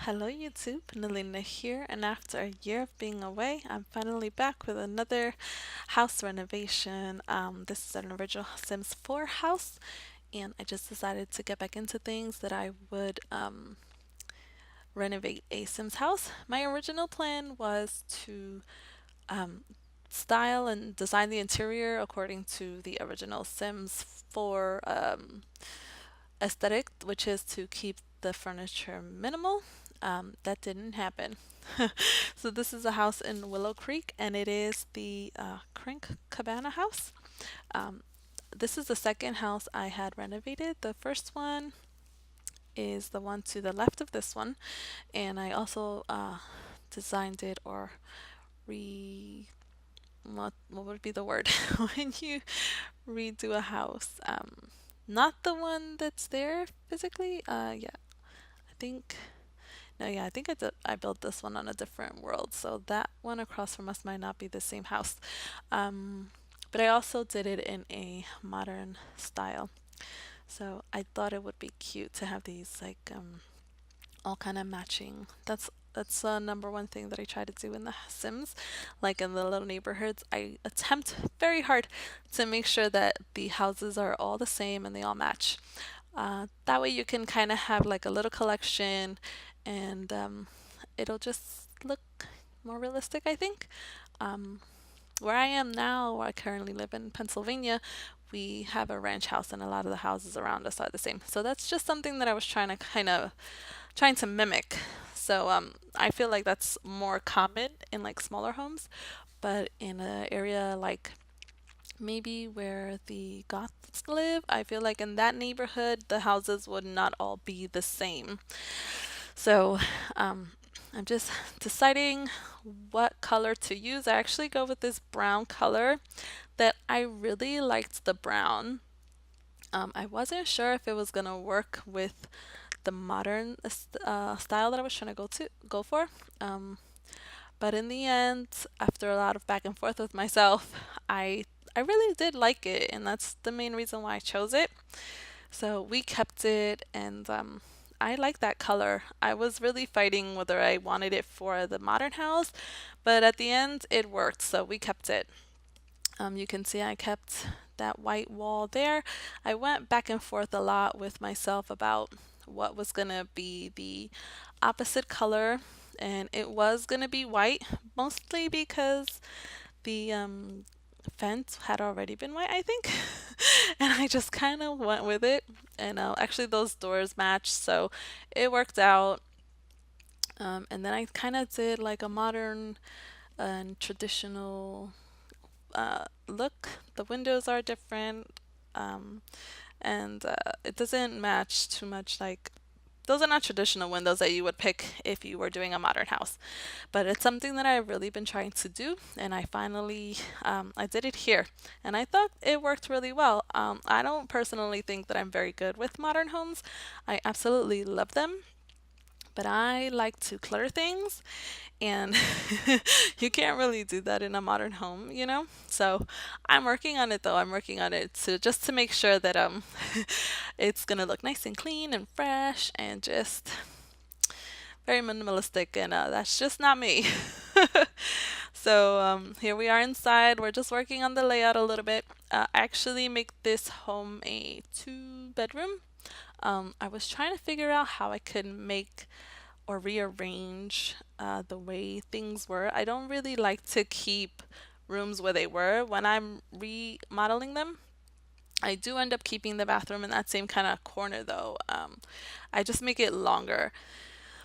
Hello YouTube, Nalina here, and after a year of being away, I'm finally back with another house renovation. This is an original Sims 4 house, and I just decided to get back into things that I would renovate a Sims house. My original plan was to um, style and design the interior according to the original Sims 4 aesthetic, which is to keep the furniture minimal. That didn't happen. So this is a house in Willow Creek, and it is the Crink Cabana house. Um, this is the second house I had renovated. The first one is the one to the left of this one, and I also designed it or re what would be the word when you redo a house? Not the one that's there physically. Yeah, I think no, yeah, I think I built this one on a different world, so that one across from us might not be the same house. Um, but I also did it in a modern style. So I thought it would be cute to have these like all kind of matching. That's number one thing that I try to do in the Sims, like in the little neighborhoods. I attempt very hard to make sure that the houses are all the same and they all match. That way you can kind of have like a little collection and it'll just look more realistic, I think. Um, where I am now, where I currently live in Pennsylvania, we have a ranch house and a lot of the houses around us are the same. So that's just something that I was trying to mimic. So I feel like that's more common in like smaller homes, but in an area like maybe where the Goths live, I feel like in that neighborhood the houses would not all be the same. So um, I'm just deciding what color to use. I actually go with this brown color that I really liked the brown. I wasn't sure if it was gonna work with the modern style that I was trying to go for. Um, but in the end, after a lot of back and forth with myself, I really did like it, and that's the main reason why I chose it. So we kept it, and I like that color. I was really fighting whether I wanted it for the modern house, but at the end it worked, so we kept it. You can see I kept that white wall there. I went back and forth a lot with myself about what was gonna be the opposite color, and it was gonna be white, mostly because the fence had already been white, I think. And I just kind of went with it. And actually, those doors matched, so it worked out. And then I kind of did like a modern and traditional look. The windows are different, and it doesn't match too much like those are not traditional windows that you would pick if you were doing a modern house, but it's something that I've really been trying to do, and I finally I did it here, and I thought it worked really well. I don't personally think that I'm very good with modern homes. I absolutely love them, but I like to clutter things, and you can't really do that in a modern home, you know? So I'm working on it though. I'm working on it to just to make sure that it's gonna look nice and clean and fresh and just very minimalistic, and that's just not me. So here we are inside. We're just working on the layout a little bit. I actually make this home a two-bedroom. I was trying to figure out how I could make or rearrange the way things were. I don't really like to keep rooms where they were when I'm remodeling them. I do end up keeping the bathroom in that same kind of corner though. I just make it longer,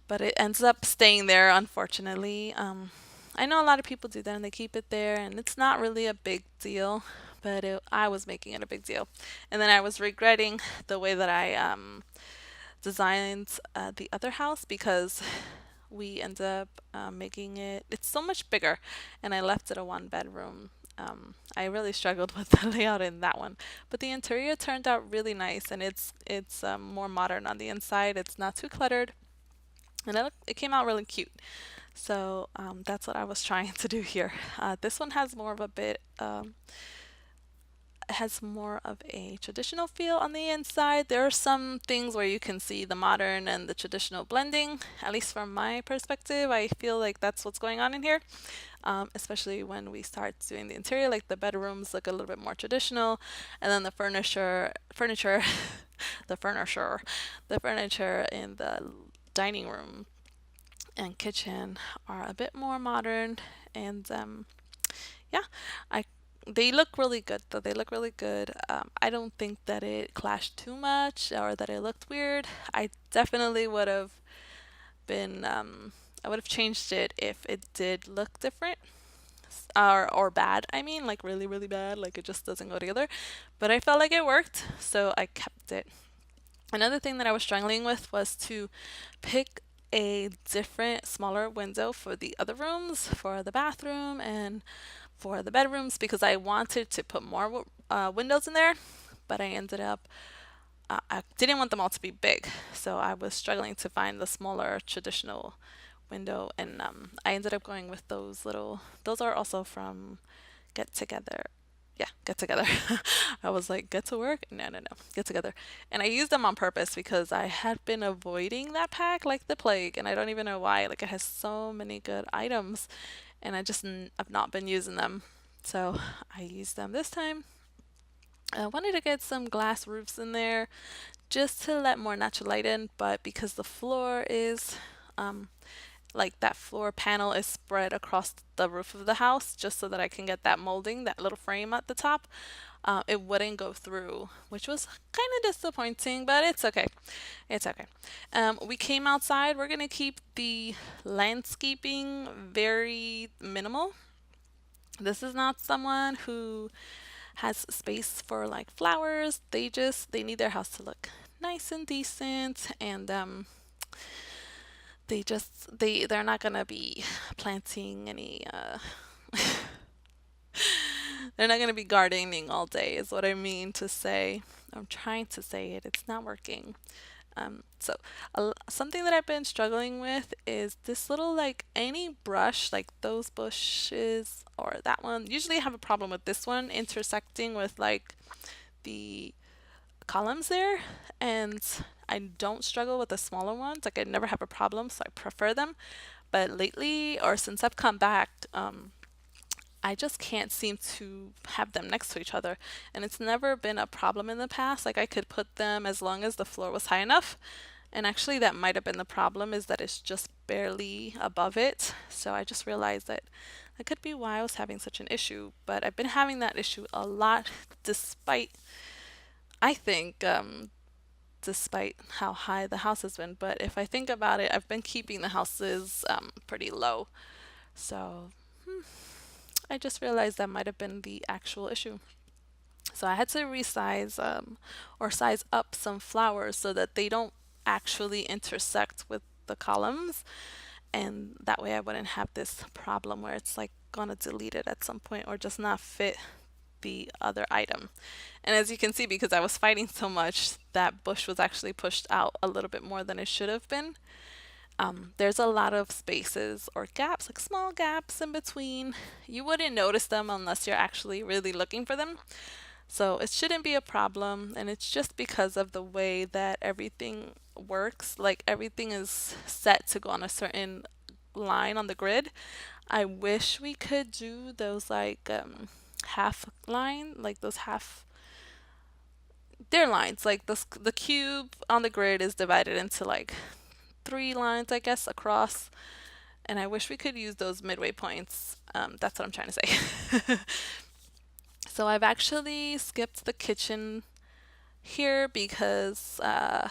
but it ends up staying there, unfortunately. I know a lot of people do that and they keep it there, and it's not really a big deal, but I was making it a big deal. And then I was regretting the way that I designed the other house because we ended up making it's so much bigger, and I left it a one bedroom. I really struggled with the layout in that one, but the interior turned out really nice, and it's more modern on the inside. It's not too cluttered, and it came out really cute. So that's what I was trying to do here. This one has more of a bit has more of a traditional feel on the inside. There are some things where you can see the modern and the traditional blending, at least from my perspective. I feel like that's what's going on in here, especially when we start doing the interior. Like the bedrooms look a little bit more traditional, and then the the furniture, the furniture in the dining room and kitchen are a bit more modern, and yeah, I they look really good though. They look really good. I don't think that it clashed too much or that it looked weird. I definitely would have been I would have changed it if it did look different or bad. I mean, like really bad, like it just doesn't go together. But I felt like it worked, so I kept it. Another thing that I was struggling with was to pick a different, smaller window for the other rooms, for the bathroom and for the bedrooms, because I wanted to put more windows in there, but I ended up, I didn't want them all to be big. So I was struggling to find the smaller traditional window, and I ended up going with those are also from Get Together. Yeah, Get Together. I was like, Get to Work? No, Get Together. And I used them on purpose because I had been avoiding that pack like the plague, and I don't even know why. Like, it has so many good items, and I've not been using them. So I used them this time. I wanted to get some glass roofs in there just to let more natural light in, but because the floor is um, like that floor panel is spread across the roof of the house just so that I can get that molding, that little frame at the top. It wouldn't go through, which was kind of disappointing, but it's okay. It's okay. We came outside. We're going to keep the landscaping very minimal. This is not someone who has space for like flowers. They need their house to look nice and decent, and they're not gonna be planting any they're not gonna be gardening all day is what I mean to say. I'm trying to say it, it's not working. Something that I've been struggling with is this little, like, any brush, like those bushes or that one. Usually I have a problem with this one intersecting with like the columns there, and I don't struggle with the smaller ones. Like, I never have a problem, so I prefer them. But lately, or since I've come back, I just can't seem to have them next to each other. And it's never been a problem in the past. Like, I could put them as long as the floor was high enough. And actually, that might have been the problem, is that it's just barely above it. So I just realized that that could be why I was having such an issue. But I've been having that issue a lot, despite, I think, despite how high the house has been. But if I think about it, I've been keeping the houses pretty low. So I just realized that might have been the actual issue. So I had to resize or size up some flowers so that they don't actually intersect with the columns. And that way I wouldn't have this problem where it's like gonna delete it at some point or just not fit the other item. And as you can see, because I was fighting so much, that bush was actually pushed out a little bit more than it should have been. There's a lot of spaces or gaps, like small gaps in between. You wouldn't notice them unless you're actually really looking for them. So it shouldn't be a problem, and it's just because of the way that everything works. Like, everything is set to go on a certain line on the grid. I wish we could do those like half line, like those half, they're lines. Like the cube on the grid is divided into like three lines, I guess, across. And I wish we could use those midway points. That's what I'm trying to say. So I've actually skipped the kitchen here because I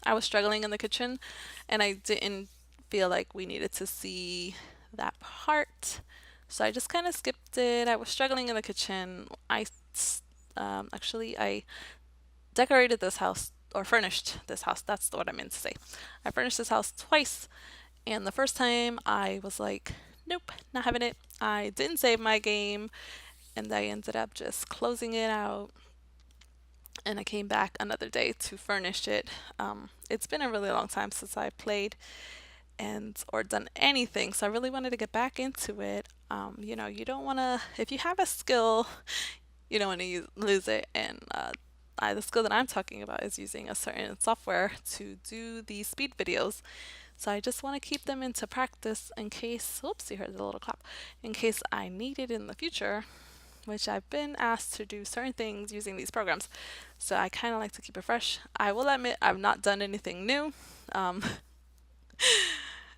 was struggling in the kitchen and I didn't feel like we needed to see that part. So I just kind of skipped it. I was struggling in the kitchen. I decorated this house, or furnished this house. That's what I meant to say. I furnished this house twice, and the first time I was like, nope, not having it. I didn't save my game, and I ended up just closing it out. And I came back another day to furnish it. It's been a really long time since I played and or done anything, so I really wanted to get back into it. You don't want to, if you have a skill, when you lose it. And the skill that I'm talking about is using a certain software to do these speed videos. So I just want to keep them into practice in case, oops, you heard the little clap, in case I need it in the future, which I've been asked to do certain things using these programs. So I kind of like to keep it fresh. I will admit I've not done anything new. Um,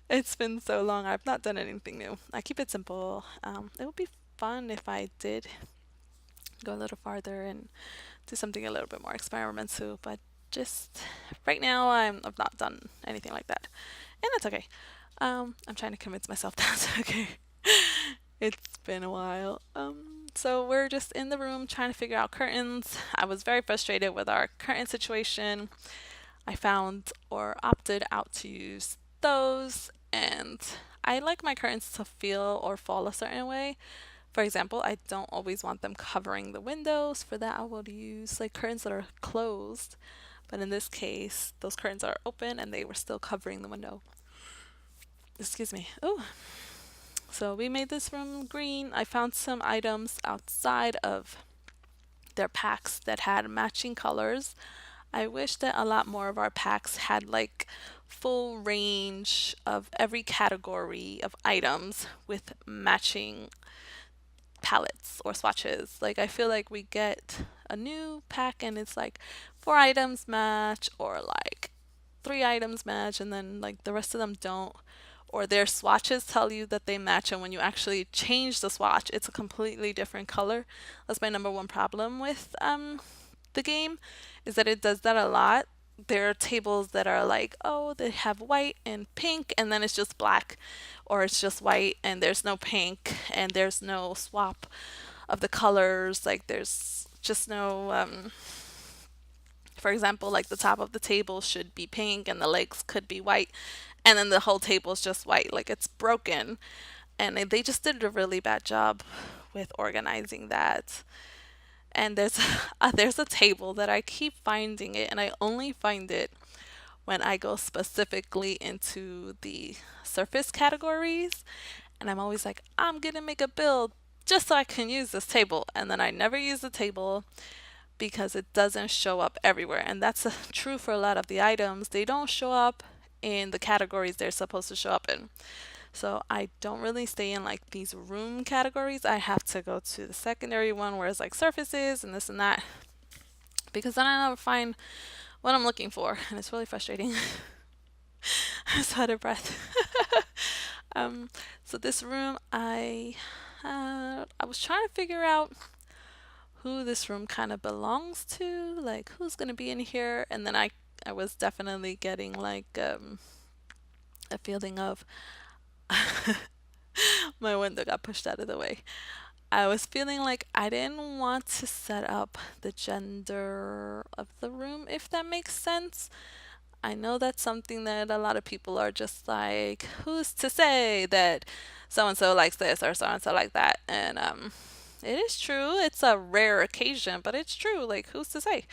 it's been so long, I've not done anything new. I keep it simple. It would be fun if I did go a little farther and do something a little bit more experimental, but just right now I've not done anything like that. And that's okay. I'm trying to convince myself that's okay. It's been a while. So we're just in the room trying to figure out curtains. I was very frustrated with our curtain situation. I found or opted out to use those, and I like my curtains to feel or fall a certain way. For example, I don't always want them covering the windows. For that, I will use like curtains that are closed. But in this case, those curtains are open and they were still covering the window. Excuse me. Oh, so we made this room green. I found some items outside of their packs that had matching colors. I wish that a lot more of our packs had like full range of every category of items with matching palettes or swatches. Like I feel like we get a new pack and it's like 4 items match or like 3 items match and then like the rest of them don't. Or their swatches tell you that they match and when you actually change the swatch it's a completely different color. That's my number one problem with the game, is that it does that a lot. There are tables that are like, oh, they have white and pink, and then it's just black, or it's just white and there's no pink, and there's no swap of the colors. Like, there's just no, for example, like the top of the table should be pink and the legs could be white, and then the whole table is just white. Like, it's broken. And they just did a really bad job with organizing that. And there's there's a table that I keep finding it, and I only find it when I go specifically into the surface categories, and I'm always like, I'm gonna make a build just so I can use this table, and then I never use the table because it doesn't show up everywhere, and that's true for a lot of the items. They don't show up in the categories they're supposed to show up in. So I don't really stay in like these room categories. I have to go to the secondary one where it's like surfaces and this and that, because then I never find what I'm looking for, and it's really frustrating. I'm so out of breath. um, so this room, I was trying to figure out who this room kind of belongs to, like who's gonna be in here, and then I was definitely getting like a feeling of my window got pushed out of the way. I was feeling like I didn't want to set up the gender of the room, if that makes sense. I know that's something that a lot of people are just like, who's to say that so and so likes this or so and so like that? And it is true. It's a rare occasion, but it's true. Like, who's to say?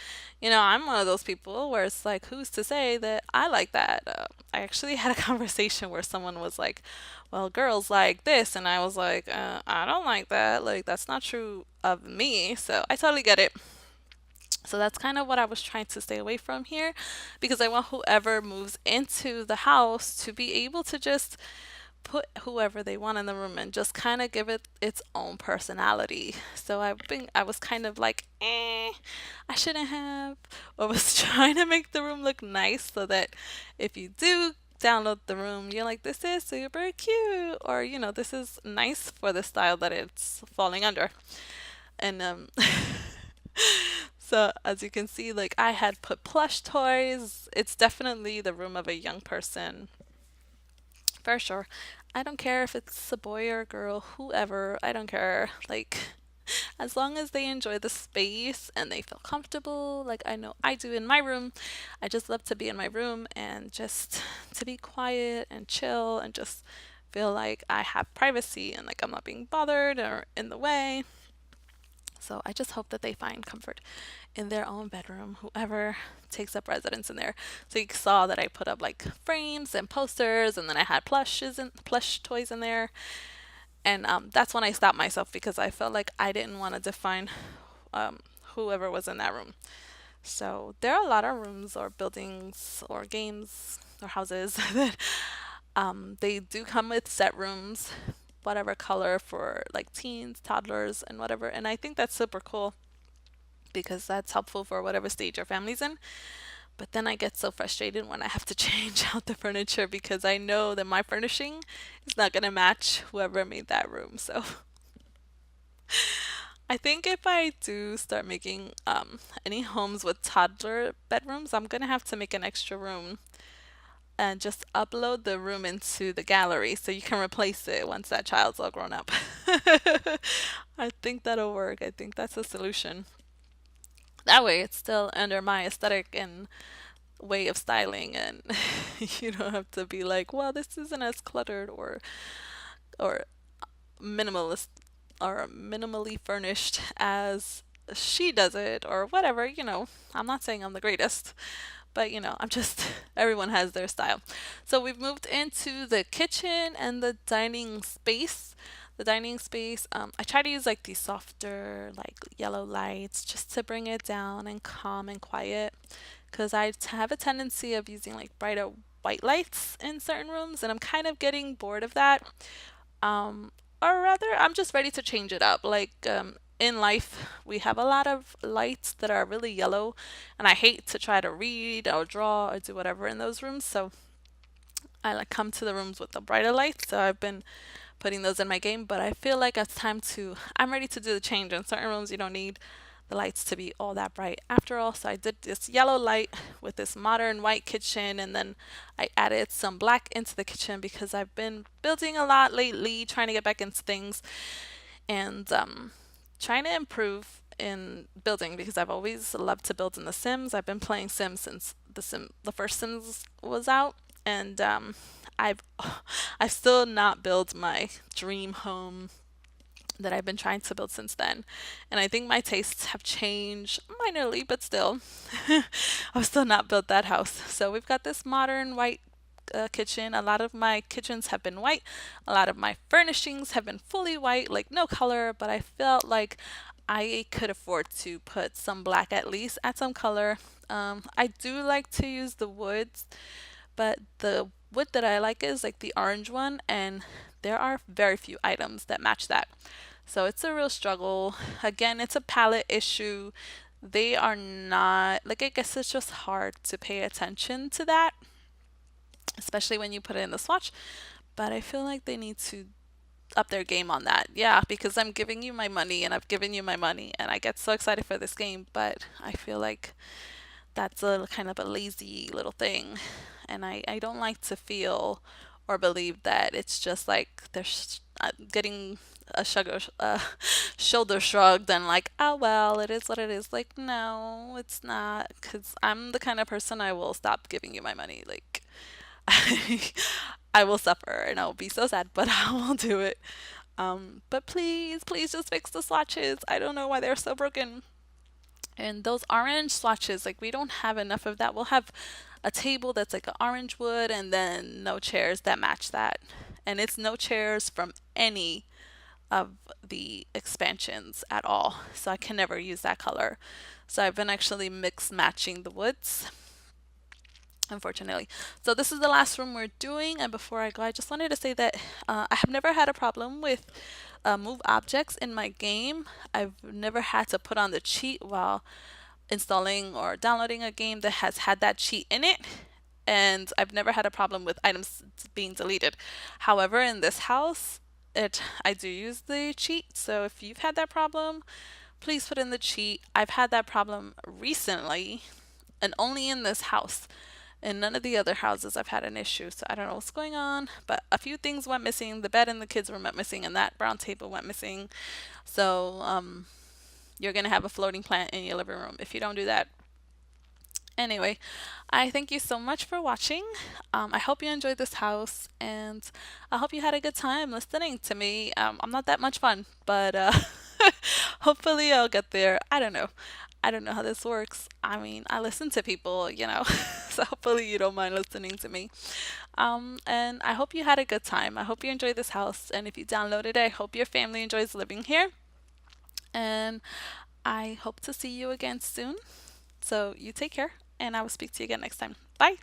I'm one of those people where it's like, who's to say that I like that? I actually had a conversation where someone was like, well, girls like this. And I was like, I don't like that. Like, that's not true of me. So I totally get it. So that's kind of what I was trying to stay away from here, because I want whoever moves into the house to be able to just put whoever they want in the room and just kind of give it its own personality. So I was kind of like, I shouldn't have. I was trying to make the room look nice so that if you do download the room, you're like, this is super cute, or this is nice for the style that it's falling under. And so as you can see, like I had put plush toys. It's definitely the room of a young person, for sure. I don't care if it's a boy or a girl, whoever, I don't care. Like, as long as they enjoy the space and they feel comfortable, like I know I do in my room. I just love to be in my room and just to be quiet and chill and just feel like I have privacy and like I'm not being bothered or in the way. So I just hope that they find comfort in their own bedroom, whoever takes up residence in there. So you saw that I put up like frames and posters, and then I had plushes and plush toys in there. And that's when I stopped myself, because I felt like I didn't want to define whoever was in that room. So there are a lot of rooms or buildings or games or houses that they do come with set rooms, whatever color for like teens, toddlers, and whatever. And I think that's super cool because that's helpful for whatever stage your family's in. But then I get so frustrated when I have to change out the furniture because I know that my furnishing is not going to match whoever made that room. So I think if I do start making any homes with toddler bedrooms, I'm going to have to make an extra room and just upload the room into the gallery so you can replace it once that child's all grown up. I think that'll work. I think that's a solution. That way it's still under my aesthetic and way of styling, and you don't have to be like, well, this isn't as cluttered or minimalist or minimally furnished as she does it or whatever, I'm not saying I'm the greatest, but I'm just everyone has their style. So we've moved into the kitchen and the dining space. The dining space, I try to use like these softer, like yellow lights just to bring it down and calm and quiet. Because have a tendency of using like brighter white lights in certain rooms, and I'm kind of getting bored of that. Um, or rather, I'm just ready to change it up. Like in life, we have a lot of lights that are really yellow, and I hate to try to read or draw or do whatever in those rooms. So I like come to the rooms with the brighter lights. So I've been putting those in my game, but I feel like it's time to, I'm ready to do the change. In certain rooms, you don't need the lights to be all that bright after all. So I did this yellow light with this modern white kitchen, and then I added some black into the kitchen because I've been building a lot lately, trying to get back into things and trying to improve in building because I've always loved to build in The Sims. I've been playing Sims since the first Sims was out, and I've I've still not built my dream home that I've been trying to build since then. And I think my tastes have changed minorly, but still, I've still not built that house. So we've got this modern white kitchen. A lot of my kitchens have been white. A lot of my furnishings have been fully white, like no color, but I felt like I could afford to put some black at least, add some color. I do like to use the woods, but the wood that I like is like the orange one, and there are very few items that match that. So it's a real struggle. Again, it's a palette issue. They are not, like, I guess it's just hard to pay attention to that, especially when you put it in the swatch. But I feel like they need to up their game on that. Yeah, because I'm giving you my money and I've given you my money and I get so excited for this game, but I feel like that's a kind of a lazy little thing. And I don't like to feel or believe that it's just like they're getting a shoulder shrugged and like, oh, well, it is what it is. Like, no, it's not. Because I'm the kind of person I will stop giving you my money. Like, I will suffer and I'll be so sad, but I will do it. But please, please just fix the swatches. I don't know why they're so broken. And those orange swatches, like we don't have enough of that. We'll have a table that's like an orange wood and then no chairs that match that. And it's no chairs from any of the expansions at all. So I can never use that color. So I've been actually mix matching the woods, unfortunately. So this is the last room we're doing, and before I go, I just wanted to say that I have never had a problem with move objects in my game. I've never had to put on the cheat while installing or downloading a game that has had that cheat in it, and I've never had a problem with items being deleted. However, in this house, I do use the cheat, so if you've had that problem, please put in the cheat. I've had that problem recently and only in this house. In none of the other houses I've had an issue, so I don't know what's going on, but a few things went missing. The bed in the kids' room went missing, and that brown table went missing. So you're gonna have a floating plant in your living room if you don't do that. Anyway, I thank you so much for watching. I hope you enjoyed this house, and I hope you had a good time listening to me. I'm not that much fun, but hopefully I'll get there. I don't know. I don't know how this works. I mean, I listen to people, so hopefully you don't mind listening to me. And I hope you had a good time. I hope you enjoyed this house, and if you downloaded it, I hope your family enjoys living here. And I hope to see you again soon. So you take care, and I will speak to you again next time. Bye.